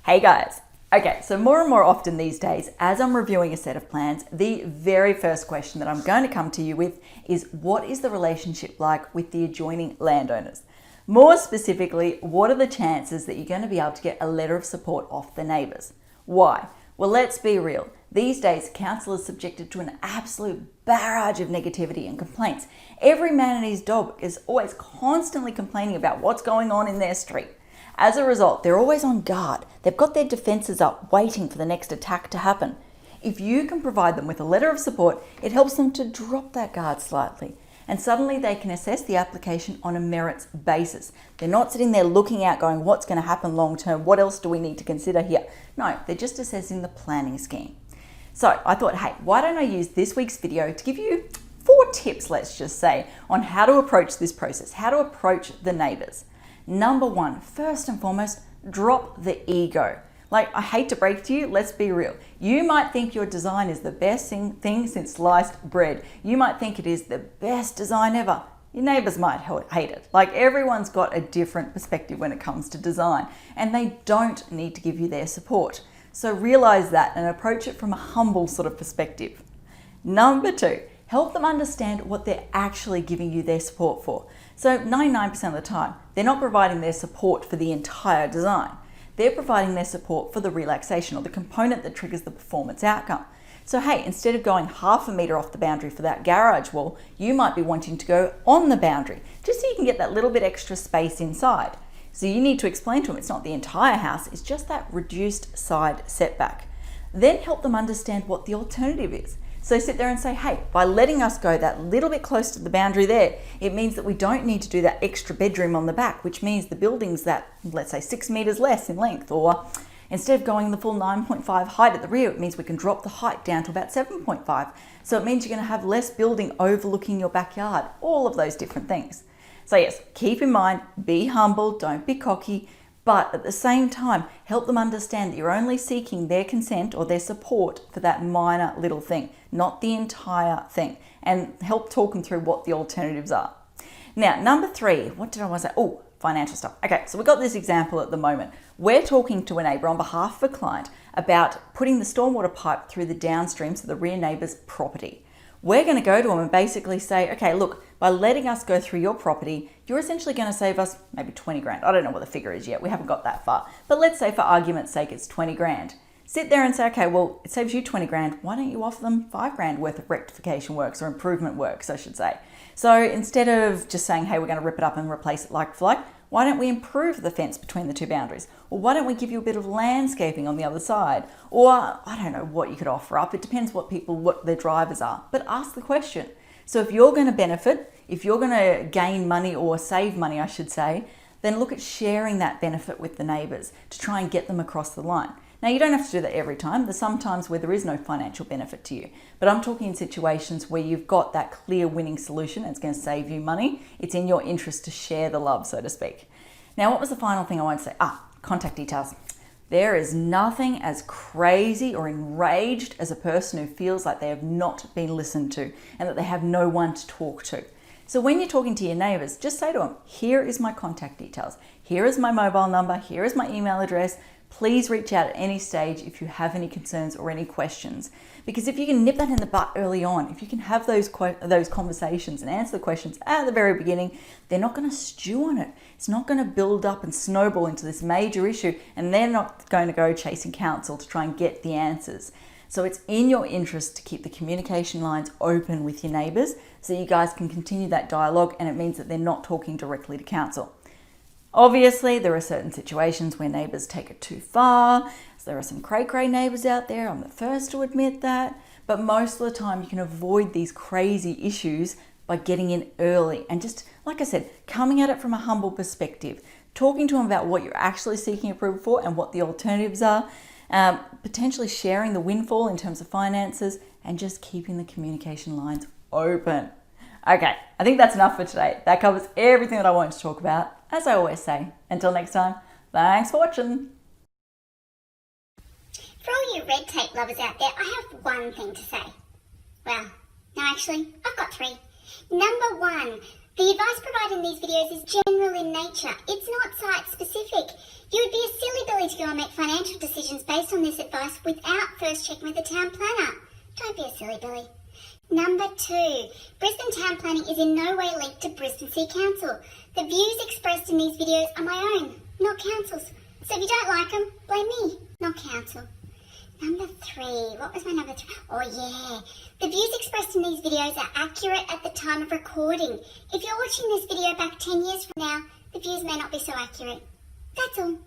Hey guys. Okay, so more and more often these days, as I'm reviewing a set of plans, the very first question that I'm going to come to you with is, what is the relationship like with the adjoining landowners? More specifically, what are the chances that you're going to be able to get a letter of support off the neighbours? Why? Well, let's be real. These days, council is subjected to an absolute barrage of negativity and complaints. Every man and his dog is always constantly complaining about what's going on in their street. As a result, they're always on guard. They've got their defences up, waiting for the next attack to happen. If you can provide them with a letter of support, it helps them to drop that guard slightly. And suddenly they can assess the application on a merits basis. They're not sitting there looking out going, what's going to happen long term? What else do we need to consider here? No, they're just assessing the planning scheme. So I thought, hey, why don't I use this week's video to give you 4 tips, let's just say, on how to approach this process, how to approach the neighbours. Number 1, first and foremost, drop the ego. Like, I hate to break to you, let's be real. You might think your design is the best thing since sliced bread. You might think it is the best design ever. Your neighbours might hate it. Like, everyone's got a different perspective when it comes to design, and they don't need to give you their support. So realize that and approach it from a humble sort of perspective. Number 2, help them understand what they're actually giving you their support for. So 99% of the time, they're not providing their support for the entire design. They're providing their support for the relaxation or the component that triggers the performance outcome. So hey, instead of going half a metre off the boundary for that garage wall, you might be wanting to go on the boundary, just so you can get that little bit extra space inside. So you need to explain to them it's not the entire house, it's just that reduced side setback. Then help them understand what the alternative is. So sit there and say, hey, by letting us go that little bit close to the boundary there, it means that we don't need to do that extra bedroom on the back, which means the building's that, let's say, 6 metres less in length. Or instead of going the full 9.5 height at the rear, it means we can drop the height down to about 7.5. So it means you're going to have less building overlooking your backyard, all of those different things. So yes, keep in mind, be humble, don't be cocky, but at the same time, help them understand that you're only seeking their consent or their support for that minor little thing, not the entire thing, and help talk them through what the alternatives are. Now, number 3, what did I want to say? Oh, financial stuff. Okay, so we've got this example at the moment. We're talking to a neighbour on behalf of a client about putting the stormwater pipe through the downstreams of the rear neighbour's property. We're going to go to them and basically say, okay, look, by letting us go through your property, you're essentially going to save us maybe 20 grand. I don't know what the figure is yet. We haven't got that far. But let's say for argument's sake, it's 20 grand. Sit there and say, okay, well, it saves you 20 grand. Why don't you offer them 5 grand worth of rectification works or improvement works, I should say. So instead of just saying, hey, we're going to rip it up and replace it like for like, why don't we improve the fence between the 2 boundaries? Or why don't we give you a bit of landscaping on the other side? Or I don't know what you could offer up. It depends what their drivers are. But ask the question. So if you're going to benefit, if you're going to gain money or save money, I should say, then look at sharing that benefit with the neighbours to try and get them across the line. Now, you don't have to do that every time. There's some times where there is no financial benefit to you. But I'm talking in situations where you've got that clear winning solution and it's going to save you money. It's in your interest to share the love, so to speak. Now, what was the final thing I wanted to say? Contact details. There is nothing as crazy or enraged as a person who feels like they have not been listened to and that they have no one to talk to. So when you're talking to your neighbours, just say to them, here is my contact details. Here is my mobile number. Here is my email address. Please reach out at any stage if you have any concerns or any questions. Because if you can nip that in the butt early on, if you can have those conversations and answer the questions at the very beginning, they're not going to stew on it. It's not going to build up and snowball into this major issue, and they're not going to go chasing counsel to try and get the answers. So it's in your interest to keep the communication lines open with your neighbours so you guys can continue that dialogue, and it means that they're not talking directly to council. Obviously, there are certain situations where neighbours take it too far. So there are some cray-cray neighbours out there. I'm the first to admit that. But most of the time, you can avoid these crazy issues by getting in early and just, like I said, coming at it from a humble perspective, talking to them about what you're actually seeking approval for and what the alternatives are, potentially sharing the windfall in terms of finances, and just keeping the communication lines open. Okay, I think that's enough for today. That covers everything that I wanted to talk about. As I always say, until next time, thanks for watching. For all you red tape lovers out there, I have one thing to say. Well, no, actually, I've got 3. Number 1, The advice provided in these videos is general in nature. It's not site specific. You would be a silly Billy to go and make financial decisions based on this advice without first checking with the town planner. Don't be a silly Billy. Number 2, Brisbane Town Planning is in no way linked to Brisbane City Council. The views expressed in these videos are my own, not council's. So if you don't like them, blame me, not council. Number 3, what was my number 3? Oh yeah, the views expressed in these videos are accurate at the time of recording. If you're watching this video back 10 years from now, the views may not be so accurate. That's all.